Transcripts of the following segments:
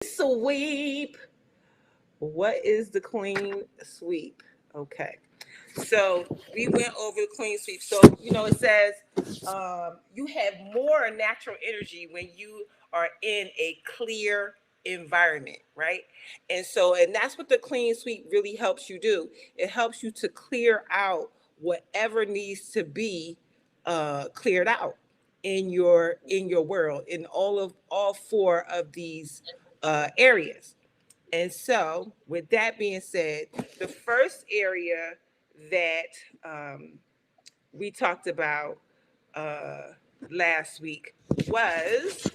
Sweep. What is the clean sweep? Okay. So we went over the clean sweep. So, it says you have more natural energy when you are in a clear environment, right? And that's what the clean sweep really helps you do. It helps you to clear out whatever needs to be cleared out in your world in all four of these areas. And so, with that being said, the first area that we talked about uh, last week was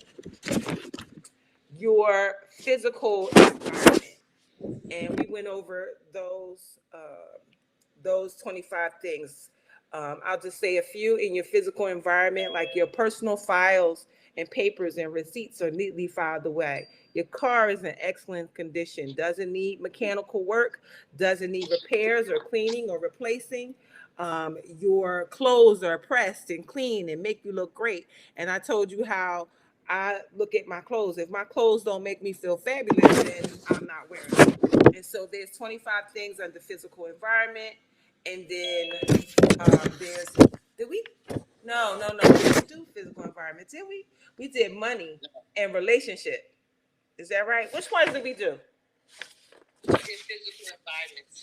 your physical environment, and we went over those 25 things. I'll just say a few. In your physical environment, like your personal files and papers and receipts are neatly filed away. Your car is in excellent condition, doesn't need mechanical work, doesn't need repairs or cleaning or replacing. Your clothes are pressed and clean and make you look great. And I told you how I look at my clothes. If my clothes don't make me feel fabulous, then I'm not wearing them. And so there's 25 things under physical environment. And then there's, did we? No. We didn't do physical environment, did we? We did money and relationship. Is that right? Which ones did we do? Physical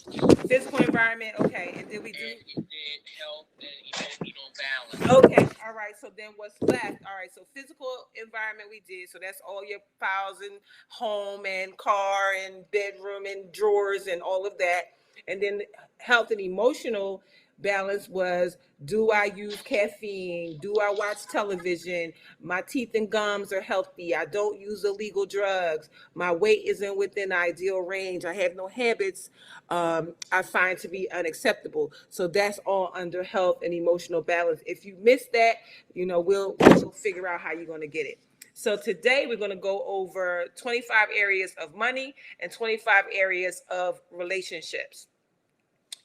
environment. Physical environment, okay. And then we do. And you did health and emotional balance. Okay, all right. So then what's left? All right. So physical environment we did. So that's all your files and home and car and bedroom and drawers and all of that. And then health and emotional balance was, do I use caffeine? Do I watch television? My teeth and gums are healthy. I don't use illegal drugs. My weight isn't within ideal range. I have no habits I find to be unacceptable. So that's all under health and emotional balance. If you miss that, we'll figure out how you're going to get it. So today we're going to go over 25 areas of money and 25 areas of relationships.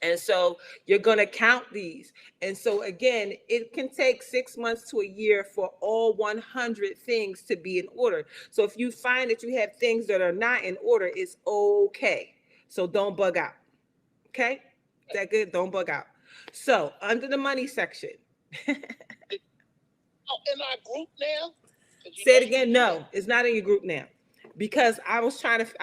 And so you're going to count these. And so again, it can take 6 months to a year for all 100 things to be in order. So if you find that you have things that are not in order, it's okay. So don't bug out. Okay? Is that good? Don't bug out. So under the money section. In our group now? Say it again. No, it's not in your group now. Because I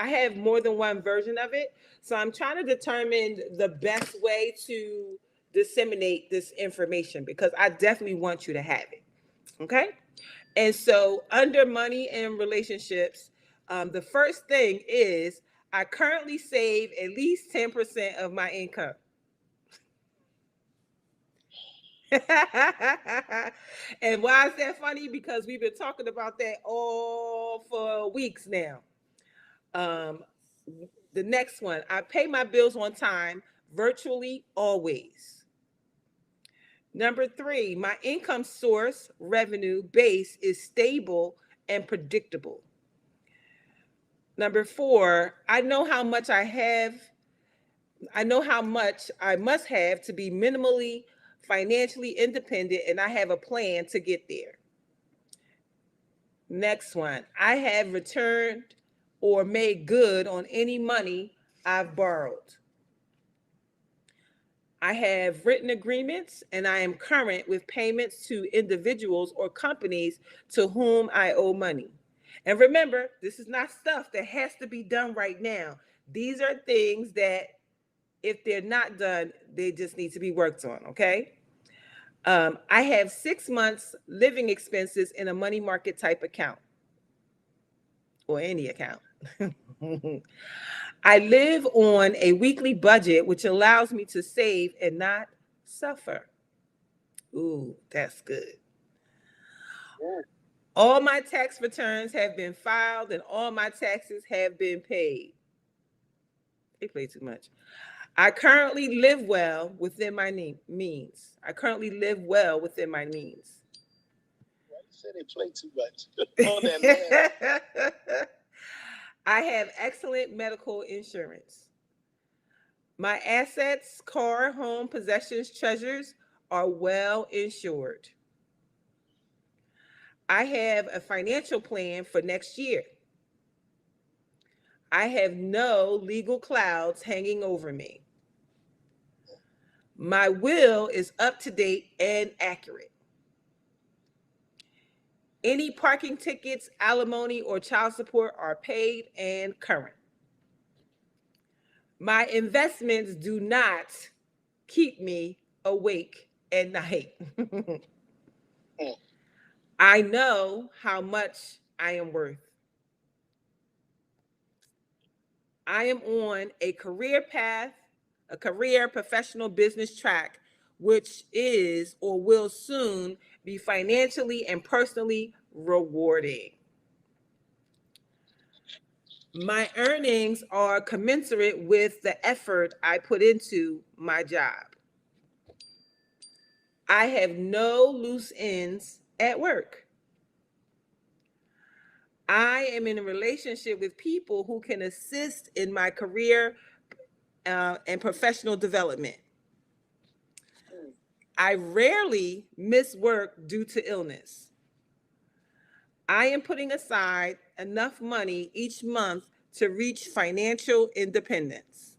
have more than one version of it. So I'm trying to determine the best way to disseminate this information because I definitely want you to have it. Okay. And so under money and relationships, the first thing is I currently save at least 10% of my income. And why is that funny? Because we've been talking about that all for weeks now. Um, the next one, I pay my bills on time, virtually always. Number 3, my income source revenue base is stable and predictable. Number 4, I know how much I must have to be minimally financially independent, and I have a plan to get there. Next one, I have returned or made good on any money I've borrowed. I have written agreements and I am current with payments to individuals or companies to whom I owe money. And remember, this is not stuff that has to be done right now. These are things that if they're not done, they just need to be worked on, okay? I have 6 months living expenses in a money market type account or any account. I live on a weekly budget, which allows me to save and not suffer. Ooh, that's good. All my tax returns have been filed and all my taxes have been paid. They play too much. I currently live well within my means. I currently live well within my means. Why you say they play too much? On that man. I have excellent medical insurance. My assets, car, home, possessions, treasures are well insured. I have a financial plan for next year. I have no legal clouds hanging over me. My will is up to date and accurate. Any parking tickets, alimony, or child support are paid and current. My investments do not keep me awake at night. I know how much I am worth. I am on a career path, a career professional business track, which is or will soon be financially and personally rewarding. My earnings are commensurate with the effort I put into my job. I have no loose ends at work. I am in a relationship with people who can assist in my career and professional development. I rarely miss work due to illness. I am putting aside enough money each month to reach financial independence.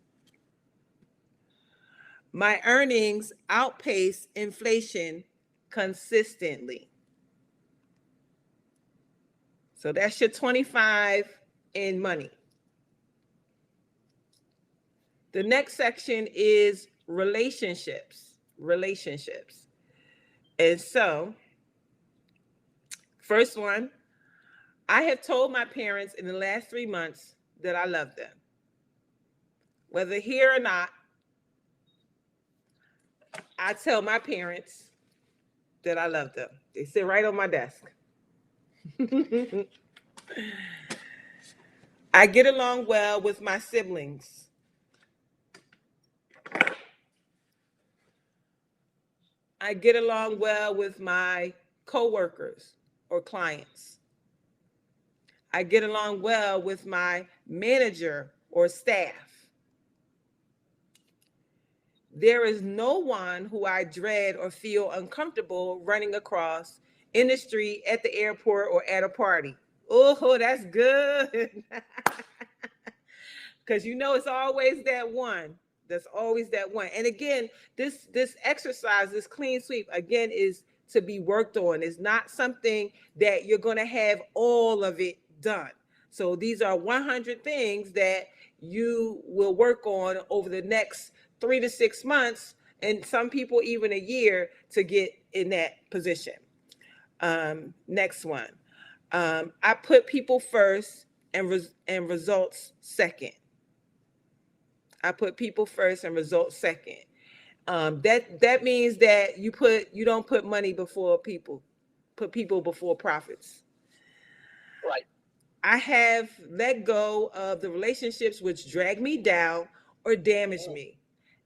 My earnings outpace inflation consistently. So that's your 25 in money. The next section is relationships. Relationships. And so, first one, I have told my parents in the last 3 months that I love them. Whether here or not, I tell my parents that I love them. They sit right on my desk. I get along well with my siblings. I get along well with my coworkers or clients. I get along well with my manager or staff. There is no one who I dread or feel uncomfortable running across in the street, at the airport, or at a party. Oh, that's good. Because it's always that one. There's always that one. And again, this exercise, this clean sweep, again, is to be worked on. It's not something that you're going to have all of it done. So these are 100 things that you will work on over the next 3 to 6 months, and some people even a year, to get in that position. Next one. I put people first and results second. I put people first and results second. That means that you don't put money before people. Put people before profits. Right. I have let go of the relationships which drag me down or damage me.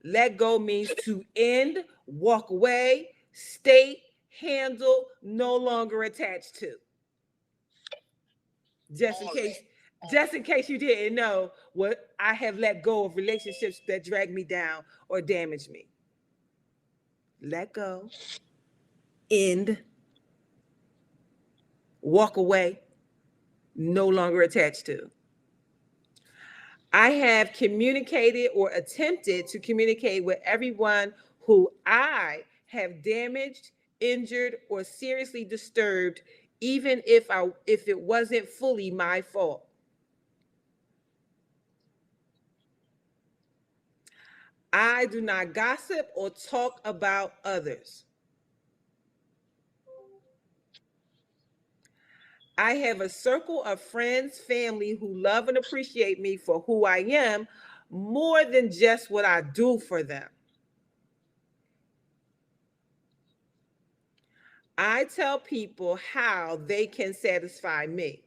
Let go means to end, walk away, state, handle, no longer attached to. Just in case you didn't know, what I have let go of relationships that drag me down or damage me. Let go, end, walk away, no longer attached to. I have communicated or attempted to communicate with everyone who I have damaged, injured, or seriously disturbed, even if it wasn't fully my fault. I do not gossip or talk about others. I have a circle of friends, family who love and appreciate me for who I am more than just what I do for them. I tell people how they can satisfy me.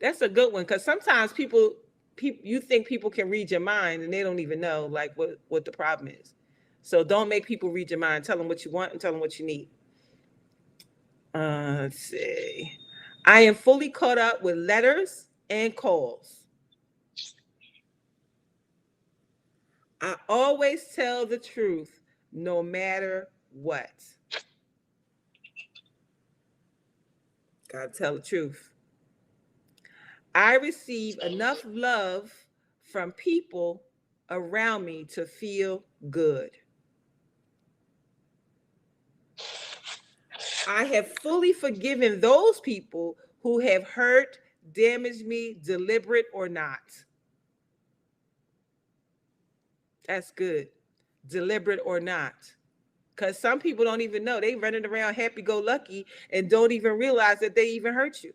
That's a good one, because sometimes people you think people can read your mind and they don't even know like what the problem is. So don't make people read your mind. Tell them what you want and tell them what you need. Let's see. I am fully caught up with letters and calls. I always tell the truth no matter what. Gotta tell the truth. I receive enough love from people around me to feel good. I have fully forgiven those people who have hurt, damaged me, deliberate or not. That's good. Deliberate or not. Because some people don't even know. They running around happy go lucky and don't even realize that they even hurt you.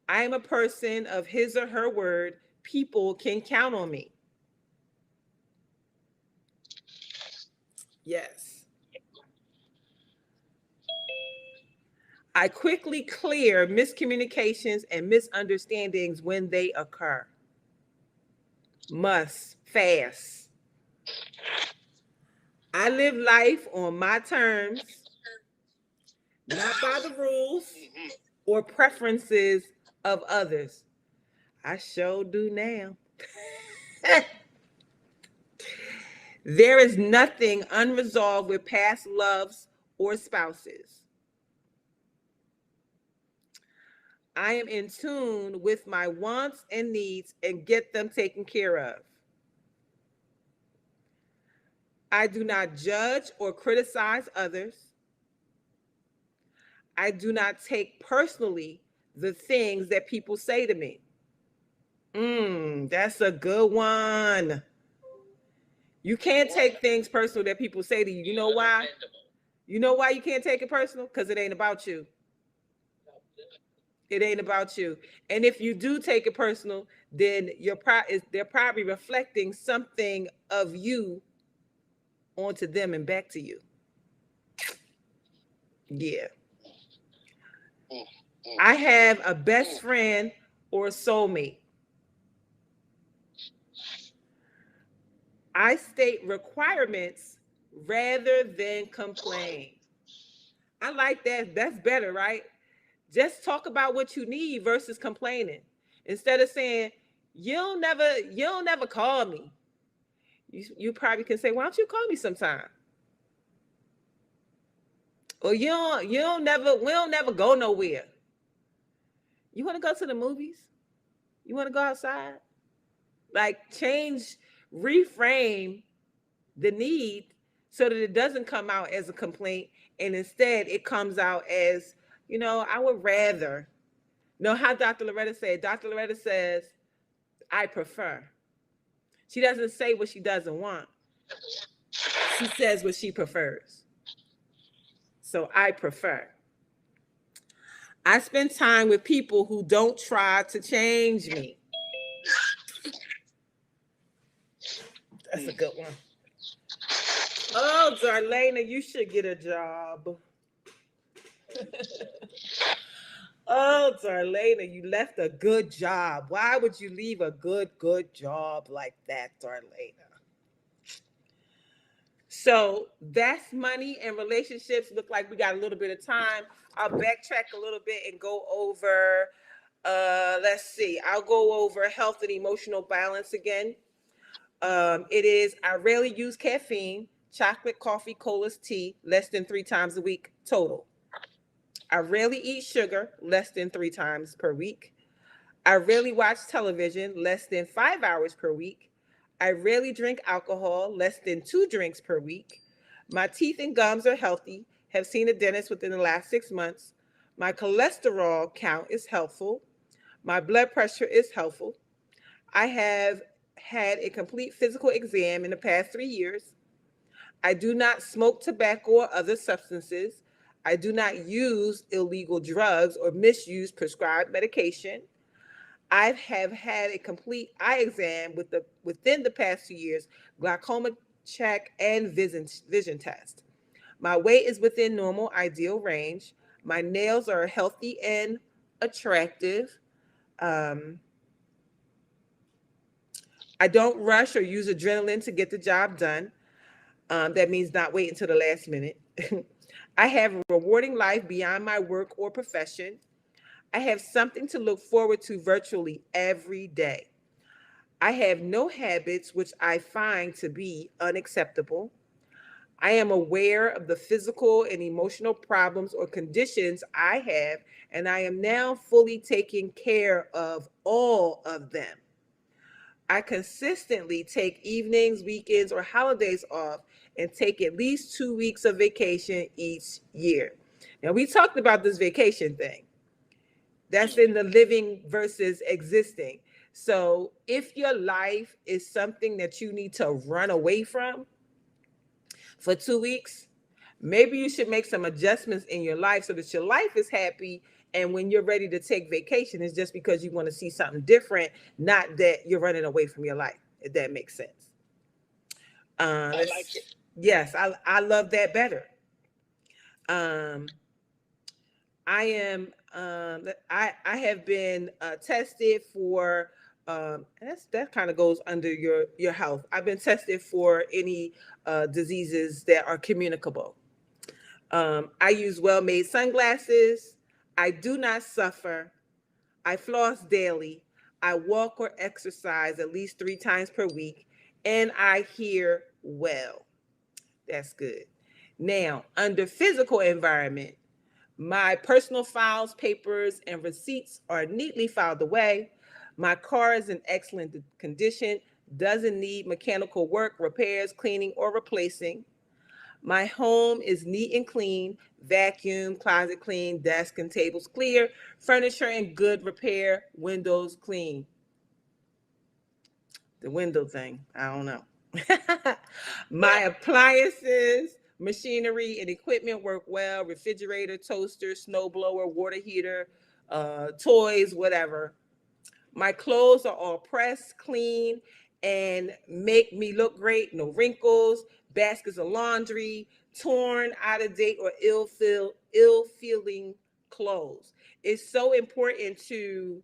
I am a person of his or her word. People can count on me. Yes. I quickly clear miscommunications and misunderstandings when they occur. Must fast. I live life on my terms, not by the rules or preferences of others. I sure do now. There is nothing unresolved with past loves or spouses. I am in tune with my wants and needs and get them taken care of. I do not judge or criticize others. I do not take personally the things that people say to me. That's a good one. You can't take things personal that people say to you. You know why? You know why you can't take it personal? Because it ain't about you. It ain't about you. And if you do take it personal, then they're probably reflecting something of you onto them and back to you. Yeah. I have a best friend or soulmate. I state requirements rather than complain. I like that. That's better, right? Just talk about what you need versus complaining. Instead of saying, you'll never call me. You probably can say, why don't you call me sometime? Or we'll never go nowhere. You want to go to the movies? You want to go outside? Like reframe the need so that it doesn't come out as a complaint and instead it comes out as, I would rather. Know how Dr. Loretta said? Dr. Loretta says, I prefer. She doesn't say what she doesn't want. She says what she prefers. So I prefer. I spend time with people who don't try to change me. That's a good one. Oh, Darlaina, you should get a job. Oh, Darlaina, you left a good job. Why would you leave a good job like that, Darlaina? So that's money and relationships. Look like we got a little bit of time. I'll backtrack a little bit and go over, let's see, I'll go over health and emotional balance again. It is, I rarely use caffeine, chocolate, coffee, colas, tea, less than 3 times a week total. I rarely eat sugar, less than 3 times per week. I rarely watch television, less than 5 hours per week. I rarely drink alcohol, less than 2 drinks per week. My teeth and gums are healthy, have seen a dentist within the last 6 months. My cholesterol count is healthful. My blood pressure is healthful. I have had a complete physical exam in the past 3 years. I do not smoke tobacco or other substances. I do not use illegal drugs or misuse prescribed medication. I have had a complete eye exam within the past 2 years, glaucoma check, and vision test. My weight is within normal ideal range. My nails are healthy and attractive. Um, I don't rush or use adrenaline to get the job done. That means not wait until the last minute. I have a rewarding life beyond my work or profession. I have something to look forward to virtually every day. I have no habits which I find to be unacceptable. I am aware of the physical and emotional problems or conditions I have, and I am now fully taking care of all of them. I consistently take evenings, weekends, or holidays off and take at least 2 weeks of vacation each year. Now, we talked about this vacation thing. That's in the living versus existing. So, if your life is something that you need to run away from for 2 weeks, maybe you should make some adjustments in your life so that your life is happy. And when you're ready to take vacation, it's just because you want to see something different, not that you're running away from your life, if that makes sense. I like it. Yes, I love that better. Um, I am I have been tested for that kind of goes under your health. I've been tested for any diseases that are communicable. I use well-made sunglasses. I do not suffer. I floss daily. I walk or exercise at least 3 times per week, and I hear well. That's good. Now, under physical environment, my personal files, papers, and receipts are neatly filed away. My car is in excellent condition, doesn't need mechanical work, repairs, cleaning, or replacing. My home is neat and clean, vacuum, closet clean, desk and tables clear, furniture in good repair, windows clean. The window thing, I don't know. My appliances, machinery, and equipment work well: refrigerator, toaster, snowblower, water heater, toys, whatever. My clothes are all pressed, clean, and make me look great. No wrinkles, baskets of laundry, torn, out of date, or ill feeling clothes. It's so important to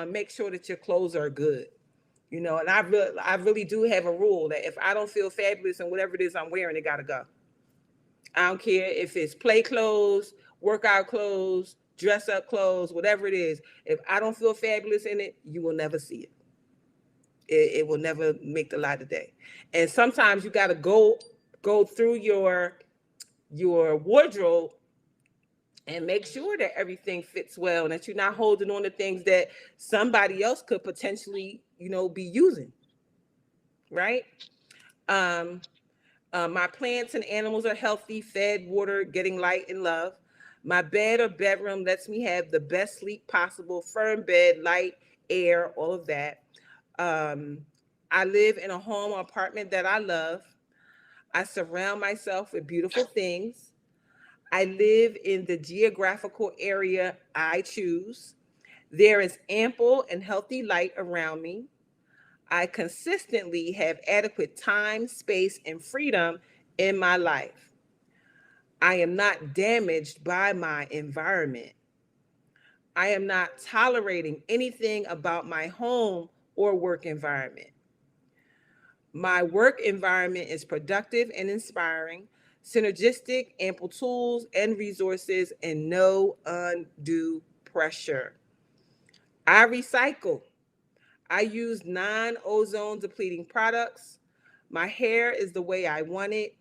make sure that your clothes are good. And I really do have a rule that if I don't feel fabulous in whatever it is I'm wearing, it gotta go. I don't care if it's play clothes, workout clothes, dress up clothes, whatever it is. If I don't feel fabulous in it, you will never see it. It will never make the light of day. And sometimes you gotta go through your wardrobe and make sure that everything fits well and that you're not holding on to things that somebody else could potentially, be using, right? Um, my plants and animals are healthy, fed, watered, getting light and love. My bed or bedroom lets me have the best sleep possible, firm bed, light, air, all of that. Um, I live in a home or apartment that I love. I surround myself with beautiful things. I live in the geographical area I choose. There is ample and healthy light around me. I consistently have adequate time, space, and freedom in my life. I am not damaged by my environment. I am not tolerating anything about my home or work environment. My work environment is productive and inspiring, synergistic, ample tools and resources, and no undue pressure. I recycle. I use non ozone depleting products. My hair is the way I want it.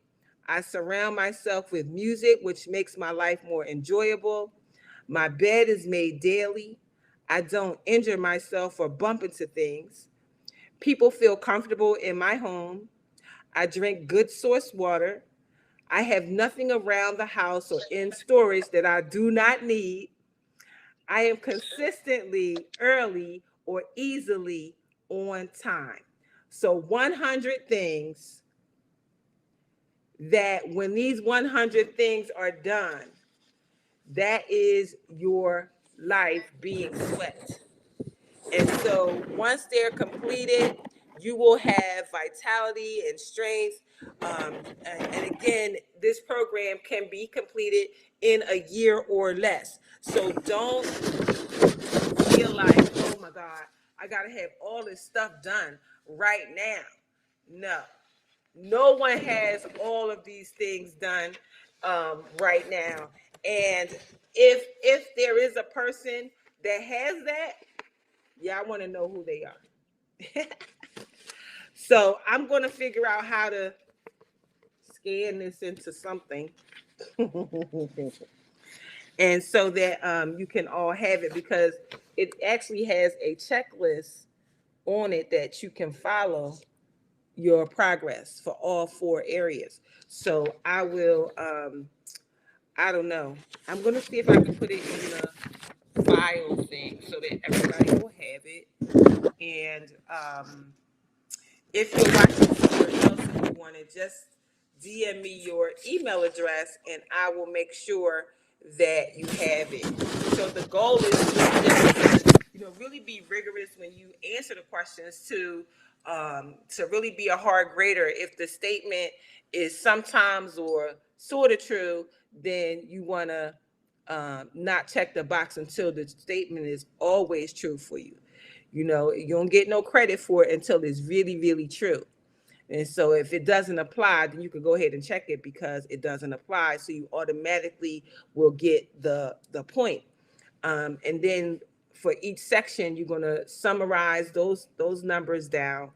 I surround myself with music, which makes my life more enjoyable. My bed is made daily. I don't injure myself or bump into things. People feel comfortable in my home. I drink good source water. I have nothing around the house or in storage that I do not need. I am consistently early or easily on time. So 100 things that when these 100 things are done, that is your life being swept. And so once they're completed, you will have vitality and strength. And again, this program can be completed in a year or less. So don't feel like, oh my God, I got to have all this stuff done right now. No, no one has all of these things done right now. And if there is a person that has that, yeah, I want to know who they are. So I'm going to figure out how to scan this into something, and so that you can all have it, because it actually has a checklist on it that you can follow your progress for all four areas. So I will, I don't know. I'm gonna see if I can put it in the file thing so that everybody will have it. And if you're watching somewhere else and you want to just DM me your email address, and I will make sure that you have it. So the goal is to, really be rigorous when you answer the questions, to really be a hard grader. If the statement is sometimes or sort of true, then you want to not check the box until the statement is always true for you. You don't get no credit for it until it's really, really true. And so if it doesn't apply, then you can go ahead and check it because it doesn't apply. So you automatically will get the point. And then for each section, you're going to summarize those numbers down,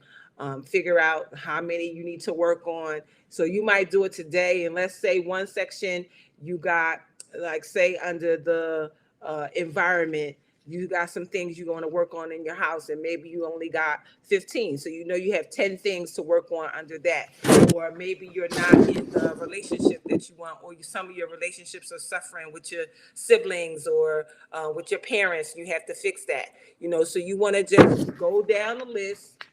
figure out how many you need to work on. So you might do it today, and let's say one section you got, like say under the environment, you got some things you're going to work on in your house, and maybe you only got 15. So you have 10 things to work on under that. Or maybe you're not in the relationship that you want, or some of your relationships are suffering with your siblings or with your parents. You have to fix that. So you want to just go down the list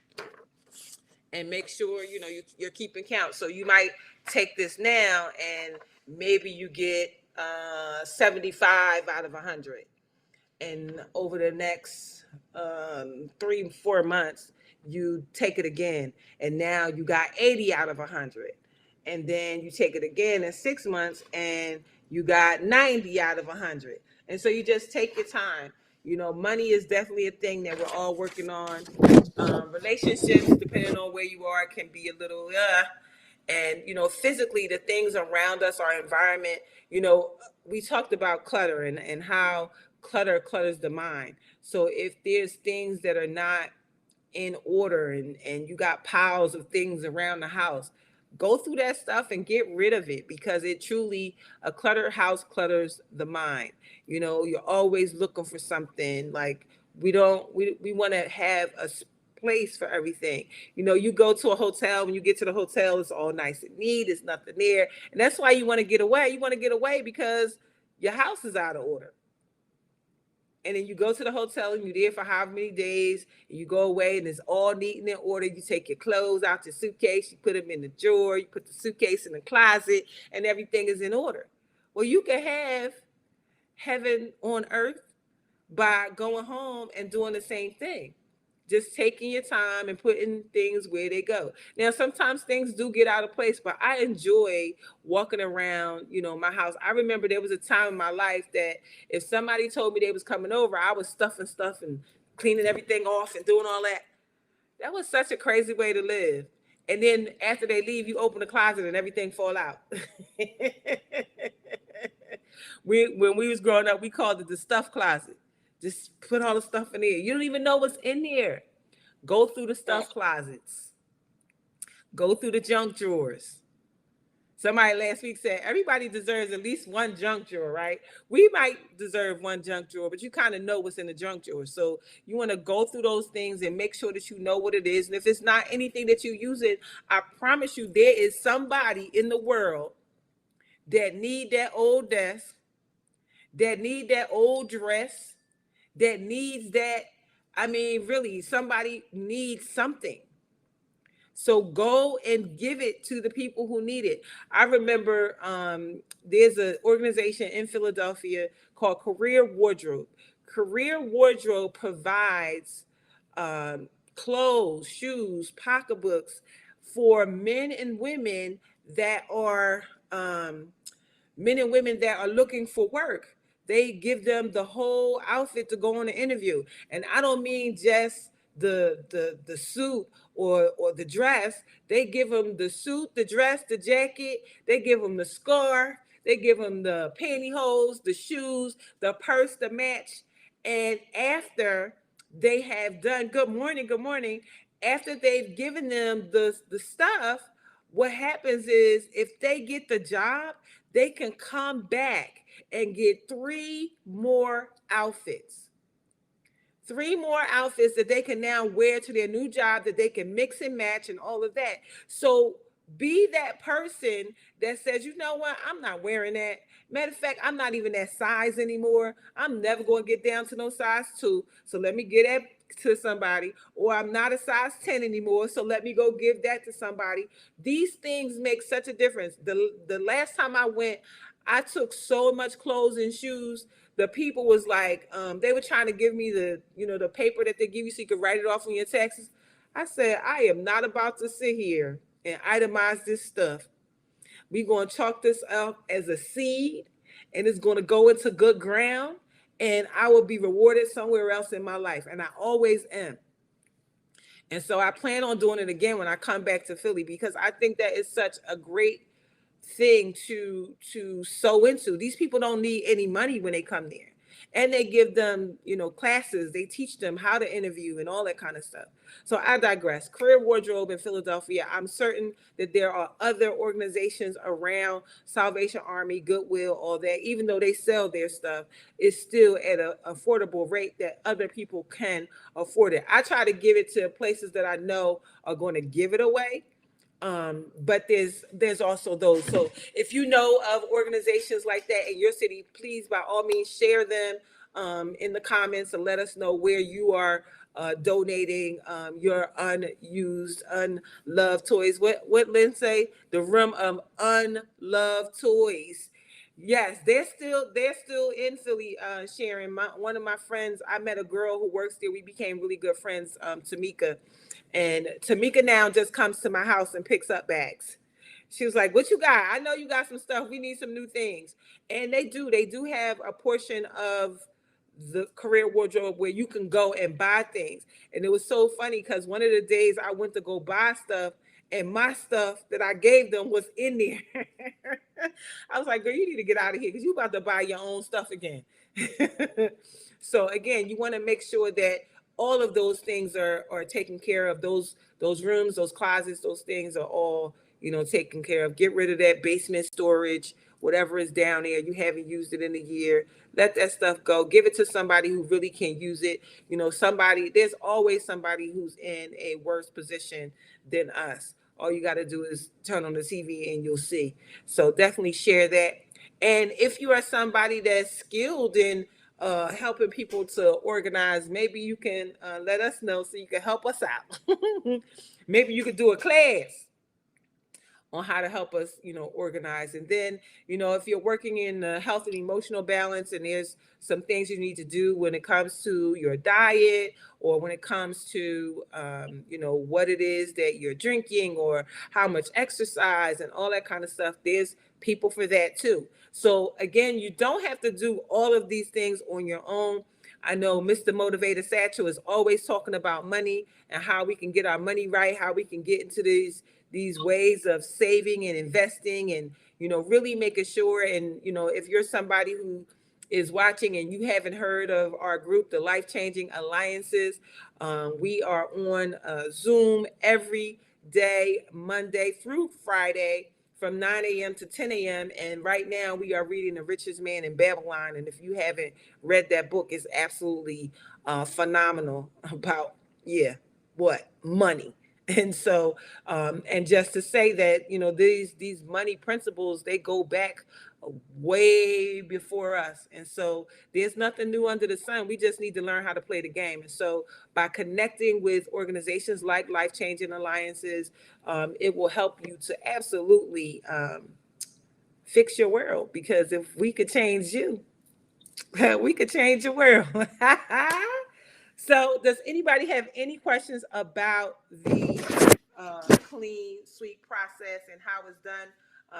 and make sure you're keeping count. So you might take this now, and maybe you get 75 out of 100, and over the next 3-4 months you take it again, and now you got 80 out of 100, and then you take it again in 6 months and you got 90 out of 100. And so you just take your time. Money is definitely a thing that we're all working on. Relationships, depending on where you are, can be a little and physically, the things around us, our environment. We talked about clutter, and how clutters the mind. So if there's things that are not in order, and you got piles of things around the house, go through that stuff and get rid of it, because it truly, a cluttered house clutters the mind. You're always looking for something. Like, we want to have a place for everything. You go to a hotel, when you get to the hotel, it's all nice and neat, it's nothing there. And that's why you want to get away. You want to get away because your house is out of order. And then you go to the hotel and you're there for how many days, and you go away and it's all neat and in order. You take your clothes out your suitcase, you put them in the drawer, you put the suitcase in the closet, and everything is in order. Well, you can have heaven on earth by going home and doing the same thing. Just taking your time and putting things where they go. Now, sometimes things do get out of place, but I enjoy walking around, my house. I remember there was a time in my life that if somebody told me they was coming over, I was stuffing stuff and cleaning everything off and doing all that. That was such a crazy way to live. And then after they leave, you open the closet and everything fall out. When we was growing up, we called it the stuff closet. Just put all the stuff in there. You don't even know what's in there. Go through the stuff closets. Go through the junk drawers. Somebody last week said everybody deserves at least one junk drawer, right? We might deserve one junk drawer, but you kind of know what's in the junk drawer. So you want to go through those things and make sure that you know what it is. And if it's not anything that you use it, I promise you there is somebody in the world that need that old desk, that need that old dress, that needs that. I mean, really, somebody needs something. So go and give it to the people who need it. I remember there's an organization in Philadelphia called Career Wardrobe. Career Wardrobe provides clothes, shoes, pocketbooks for men and women that are looking for work. They give them the whole outfit to go on an interview. And I don't mean just the suit or the dress. They give them the suit, the dress, the jacket. They give them the scarf. They give them the pantyhose, the shoes, the purse to match. And after they have done good morning, after they've given them the stuff, what happens is if they get the job, they can come back and get three more outfits. Three more outfits that they can now wear to their new job, that they can mix and match and all of that. So be that person that says, you know what, I'm not wearing that. Matter of fact, I'm not even that size anymore. I'm never going to get down to no size 2. So let me get that to somebody. Or I'm not a size 10 anymore. So let me go give that to somebody. These things make such a difference. The last time I went, I took so much clothes and shoes. The people was like, they were trying to give me the paper that they give you so you could write it off on your taxes. I said, I am not about to sit here and itemize this stuff. We're going to chalk this up as a seed, and it's going to go into good ground, and I will be rewarded somewhere else in my life. And I always am. And so I plan on doing it again when I come back to Philly, because I think that is such a great thing to sow into. These people don't need any money when they come there. And they give them, classes. They teach them how to interview and all that kind of stuff. So I digress. Career Wardrobe in Philadelphia. I'm certain that there are other organizations around, Salvation Army, Goodwill, all that. Even though they sell their stuff, it's still at an affordable rate that other people can afford it. I try to give it to places that I know are going to give it away, but there's also those. So if you know of organizations like that in your city, please by all means share them in the comments and let us know where you are donating your unused, unloved toys. What Lynn say? The room of unloved toys. Yes, they're still in Philly. Sharon, one of my friends, I met a girl who works there. We became really good friends, Tamika, and Tamika now just comes to my house and picks up bags. She was like, "What you got? I know you got some stuff. We need some new things." And they do. They do have a portion of the Career Wardrobe where you can go and buy things. And it was so funny because one of the days I went to go buy stuff, and my stuff that I gave them was in there. I was like, "Girl, you need to get out of here because you about to buy your own stuff again." So again, you want to make sure that all of those things are taken care of. Those rooms, those closets, those things are all taken care of. Get rid of that basement storage, whatever is down there. You haven't used it in a year. Let that stuff go. Give it to somebody who really can use it. Somebody. There's always somebody who's in a worse position than us. All you got to do is turn on the TV and you'll see. So definitely share that. And if you are somebody that's skilled in helping people to organize, maybe you can let us know so you can help us out. Maybe you could do a class on how to help us, organize. And then, if you're working in health and emotional balance, and there's some things you need to do when it comes to your diet, or when it comes to, what it is that you're drinking, or how much exercise and all that kind of stuff, there's people for that too. So again, you don't have to do all of these things on your own. I know Mr. Motivator Satchel is always talking about money and how we can get our money right, how we can get into these ways of saving and investing, and really making sure. And if you're somebody who is watching and you haven't heard of our group, the Life Changing Alliances, we are on Zoom every day, Monday through Friday, from 9 a.m. to 10 a.m. And right now we are reading The Richest Man in Babylon. And if you haven't read that book, it's absolutely phenomenal about, yeah, what? Money. And so, and just to say that, these money principles, they go back way before us. And so there's nothing new under the sun. We just need to learn how to play the game. And so by connecting with organizations like Life Changing Alliances, it will help you to absolutely fix your world. Because if we could change you, we could change the world. So does anybody have any questions about the clean sweep process and how it's done?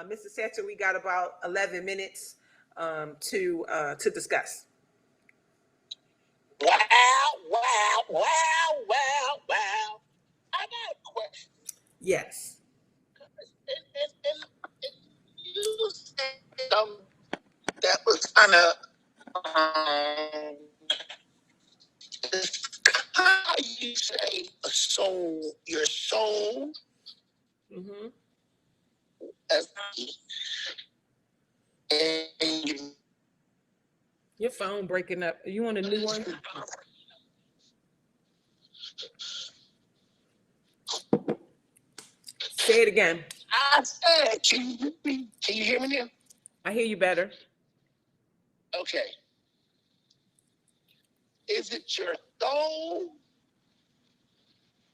Mr. Setcher, we got about 11 minutes to discuss. Wow, wow, wow, wow, wow. I got a question. Yes. And you said that was kind of how you say your soul. Mm-hmm. and Your phone breaking up. Are you on a new one? Say it again. I said, can you hear me now? I hear you better. Okay. Is it your soul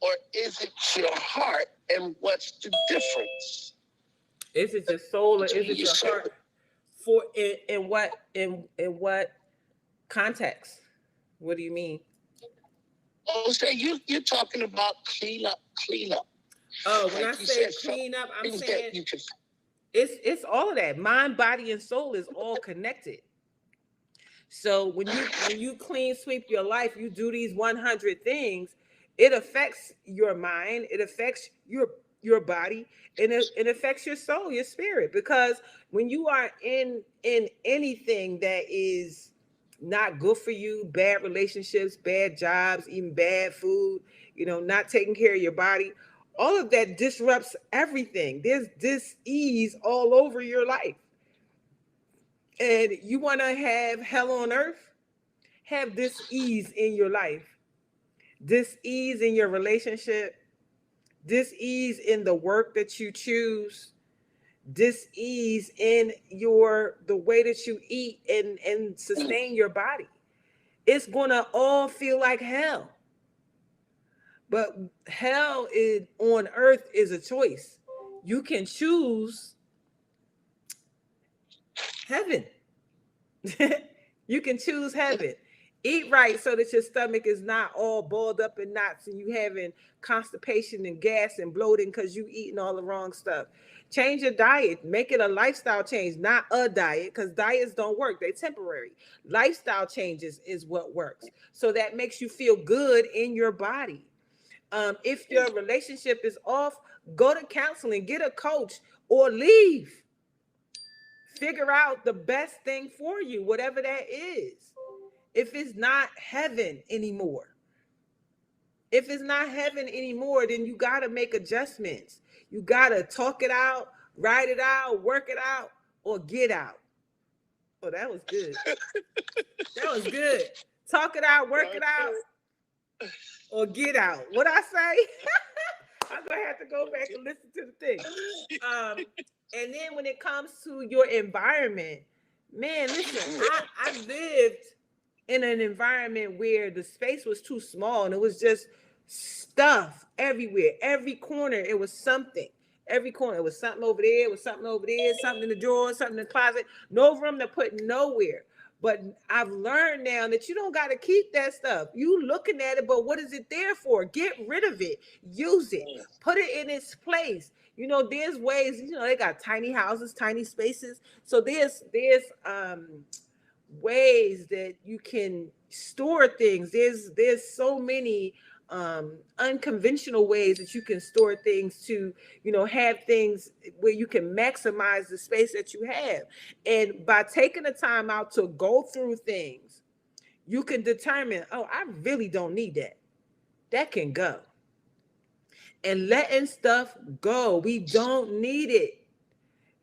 or is it your heart? And what's the difference? Is it your soul or is Between it your your soul. heart? For in what context? What do you mean? Oh, say you're talking about clean up. Oh, when I Like you say said, some clean up, I'm things saying that you can. it's all of that. Mind, body, and soul is all connected. So when you clean sweep your life, you do these 100 things, it affects your mind, it affects your body, and it affects your soul, your spirit. Because when you are in anything that is not good for you, bad relationships, bad jobs, even bad food, not taking care of your body, all of that disrupts everything. There's dis-ease all over your life. And you want to have hell on earth? Have this ease in your life, this ease in your relationship, this ease in the work that you choose, this ease in the way that you eat and sustain your body. It's gonna all feel like hell. But hell is on earth is a choice. You can choose heaven. You can choose heaven. Eat right so that your stomach is not all balled up in knots and you having constipation and gas and bloating because you eating all the wrong stuff. Change your diet. Make it a lifestyle change, not a diet, because diets don't work. They're temporary. Lifestyle changes is what works. So that makes you feel good in your body. If your relationship is off, go to counseling, get a coach, or leave. Figure out the best thing for you, whatever that is. If it's not heaven anymore, if it's not heaven anymore, then you got to make adjustments. You got to talk it out, write it out, work it out, or get out. Oh, that was good. That was good. Talk it out, work it out, or get out. What I say? I'm gonna have to go back and listen to the thing. And then when it comes to your environment, man, listen, I lived in an environment where the space was too small and it was just stuff everywhere. Every corner, it was something. Every corner, it was something over there, it was something over there, something in the drawer, something in the closet. No room to put nowhere. But I've learned now that you don't got to keep that stuff. You looking at it, but what is it there for? Get rid of it. Use it. Put it in its place. There's ways. They got tiny houses, tiny spaces. So there's ways that you can store things. There's so many unconventional ways that you can store things to have things where you can maximize the space that you have. And by taking the time out to go through things, you can determine, oh, I really don't need that can go. And letting stuff go, we don't need it.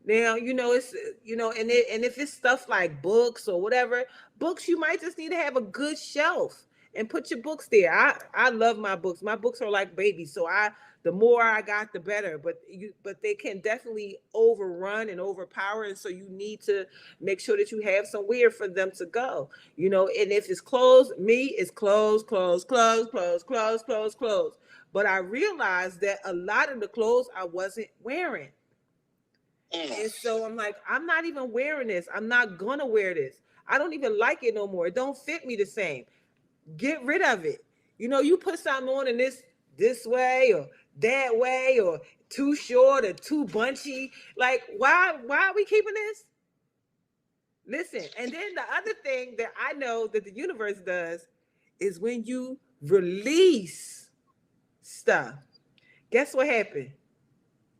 Now, it's and if it's stuff like books or whatever, books, you might just need to have a good shelf and put your books there. I love my books. My books are like babies, so the more I got, the better. But they can definitely overrun and overpower, and so you need to make sure that you have somewhere for them to go. And if it's clothes, it's clothes, clothes, clothes, clothes, clothes, clothes, clothes. But I realized that a lot of the clothes I wasn't wearing. And so I'm like, I'm not even wearing this. I'm not gonna wear this. I don't even like it no more. It don't fit me the same. Get rid of it. You put something on in this way or that way or too short or too bunchy. Like, why are we keeping this? Listen, and then the other thing that I know that the universe does is when you release stuff, guess what happened?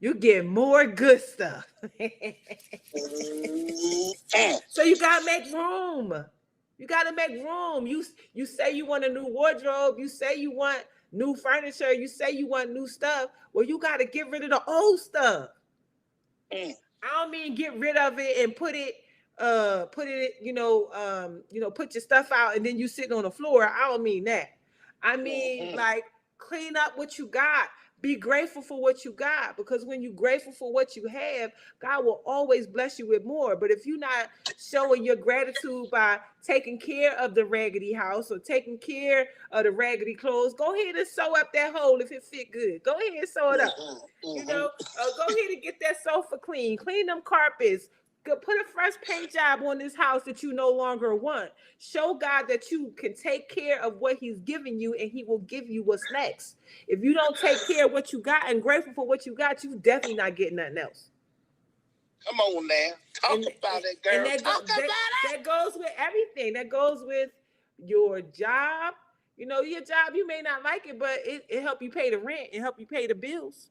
You get more good stuff. So you gotta make room. You gotta make room. You say you want a new wardrobe. You say you want new furniture. You say you want new stuff. Well, you gotta get rid of the old stuff. I don't mean get rid of it and put it, put your stuff out and then you sitting on the floor. I don't mean that. I mean like clean up what you got. Be grateful for what you got, because when you're grateful for what you have, God will always bless you with more. But if you're not showing your gratitude by taking care of the raggedy house or taking care of the raggedy clothes, go ahead and sew up that hole if it fit good. Go ahead and sew it up. Go ahead and get that sofa clean. Clean them carpets. Go put a fresh paint job on this house that you no longer want. Show God that you can take care of what He's giving you, and He will give you what's next. If you don't take care of what you got and grateful for what you got, you definitely not getting nothing else. Come on now. Talk about it, girl. And that goes with everything. That goes with your job. Your job, you may not like it, but it help you pay the rent. It help you pay the bills.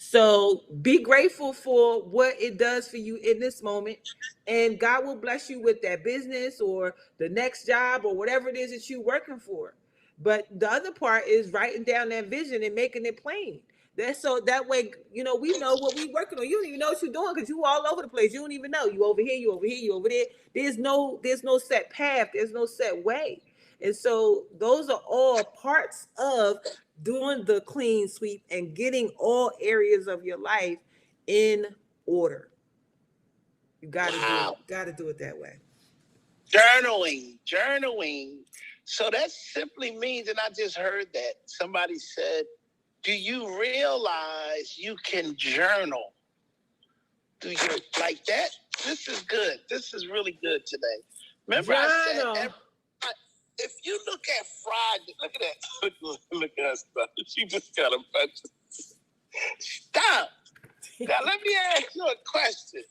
So be grateful for what it does for you in this moment. And God will bless you with that business or the next job or whatever it is that you're working for. But the other part is writing down that vision and making it plain. That's so that way, we know what we working on. You don't even know what you're doing because you all over the place. You don't even know. You over here, you over here, you over there. There's no set path. There's no set way. And so those are all parts of doing the clean sweep and getting all areas of your life in order. You got to do it that way. Journaling. So that simply means, and I just heard that somebody said, do you realize you can journal? Do you like that? This is good. This is really good today. Remember, journal. I said, if you look at Friday, look at that. Look at her stuff. She just got a bunch of... Stop. Now, let me ask you a question.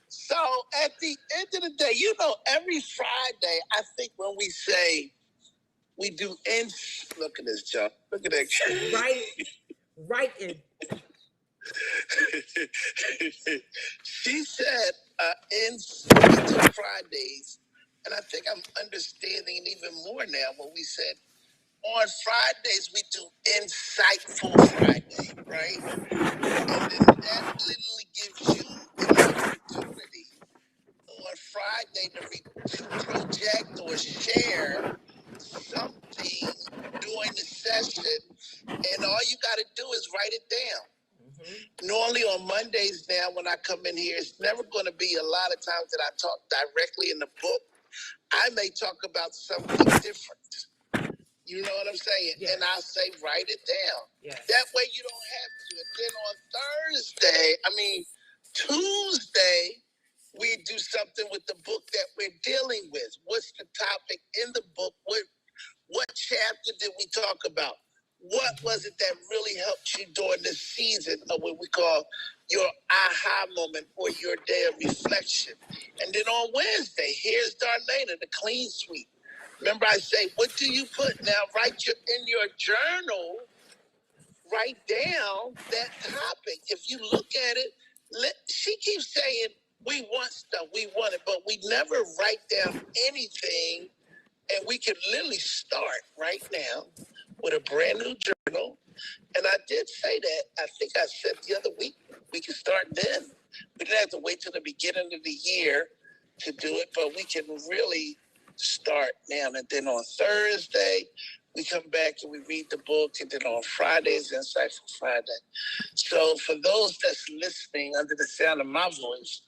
So, at the end of the day, every Friday, I think when we say we do look at this, Joe. Look at that. Right in. She said, we do Fridays, and I think I'm understanding even more now when we said on Fridays we do Insightful Friday, right? And then that literally gives you an opportunity on Friday to project or share something during the session, and all you got to do is write it down. Normally on Mondays now when I come in here, it's never going to be a lot of times that I talk directly in the book. I may talk about something different. You know what I'm saying? Yes. And I'll say, write it down. Yes. That way you don't have to. And then on Tuesday, we do something with the book that we're dealing with. What's the topic in the book? What chapter did we talk about? What was it that really helped you during this season of what we call your aha moment or your day of reflection? And then on Wednesday, here's Darlaina, the clean sweep. Remember I say, what do you put? Now in your journal, write down that topic. If you look at it, she keeps saying, we want stuff, we want it, but we never write down anything. And we can literally start right now with a brand new journal. And I did say that. I think I said the other week, we can start then. We didn't have to wait till the beginning of the year to do it, but we can really start now. And then on Thursday, we come back and we read the book. And then on Fridays, Insightful Friday. So for those that's listening under the sound of my voice,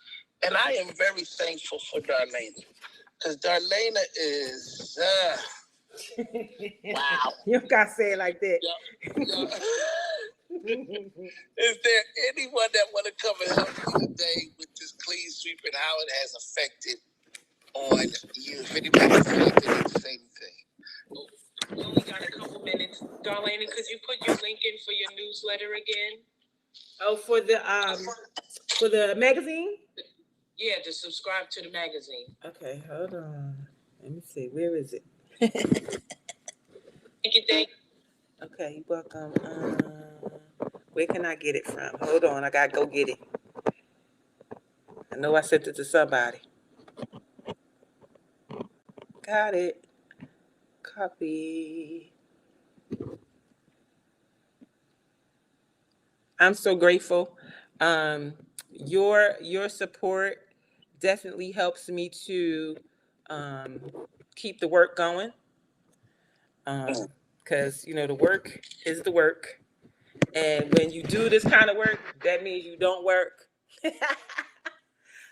and I am very thankful for Darlaina. Because Darlaina is, wow. You gotta say it like that. Is there anyone that want to come and help you today with this clean sweep and how it has affected on you? If anybody feels like they need to say anything. We only got a couple minutes. Darlaina, could you put your link in for your newsletter again? Oh, for the magazine? Yeah, to subscribe to the magazine. Okay, hold on. Let me see. Where is it? Thank you. Okay, you're welcome. Where can I get it from? Hold on, I gotta go get it. I know I sent it to somebody. Got it. Copy. I'm so grateful. your support definitely helps me to um, keep the work going. Because the work is the work, and when you do this kind of work, that means you don't work.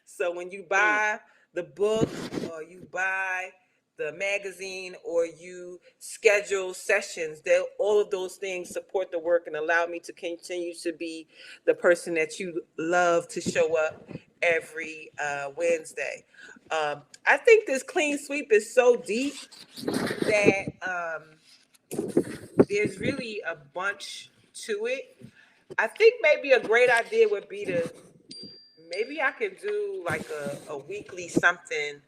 So when you buy the book or you buy the magazine or you schedule sessions, that all of those things support the work and allow me to continue to be the person that you love to show up every Wednesday. I think this clean sweep is so deep that there's really a bunch to it. I think maybe a great idea would be to maybe I could do like a weekly something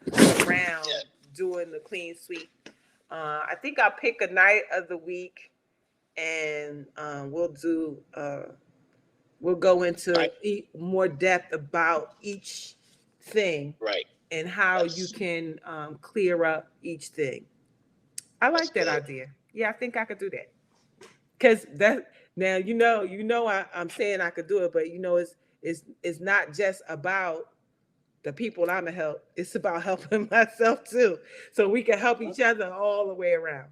around doing the clean sweep. I think I'll pick a night of the week and we'll go into more depth about each thing, Right. And how you can clear up each thing. I like that idea. Yeah, I think I could do that. Because that now I'm saying I could do it, but it's not just about the people I'm gonna help. It's about helping myself too, so we can help each other all the way around.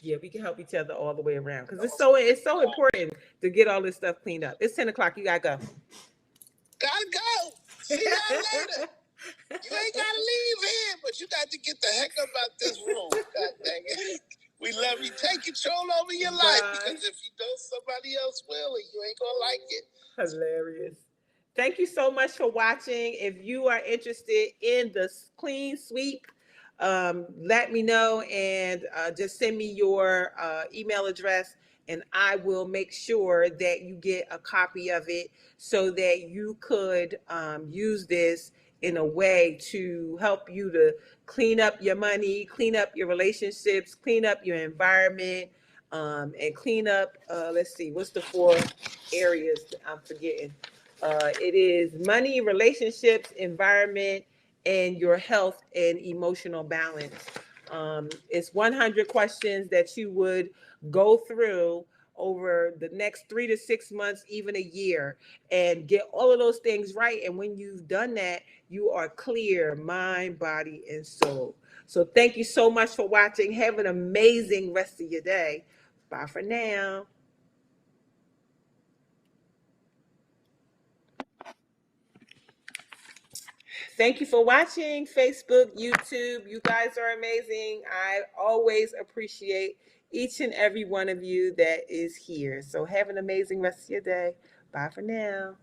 Yeah, we can help each other all the way around because it's so important to get all this stuff cleaned up. It's 10 o'clock. You gotta go. Gotta go. See y'all later. You ain't gotta leave here, but you got to get the heck up out this room. God dang it. We love you. Take control over your life because if you don't, somebody else will, and you ain't gonna like it. Hilarious. Thank you so much for watching. If you are interested in the clean sweep, let me know and just send me your email address, and I will make sure that you get a copy of it so that you could use this in a way to help you to clean up your money, clean up your relationships, clean up your environment, and clean up, let's see, what's the four areas I'm forgetting? It is money, relationships, environment, and your health and emotional balance. It's 100 questions that you would go through over the next 3 to 6 months, even a year, and get all of those things right. And when you've done that, you are clear, mind, body, and soul. So thank you so much for watching. Have an amazing rest of your day. Bye for now. Thank you for watching Facebook, YouTube. You guys are amazing. I always appreciate each and every one of you that is here. So have an amazing rest of your day. Bye for now.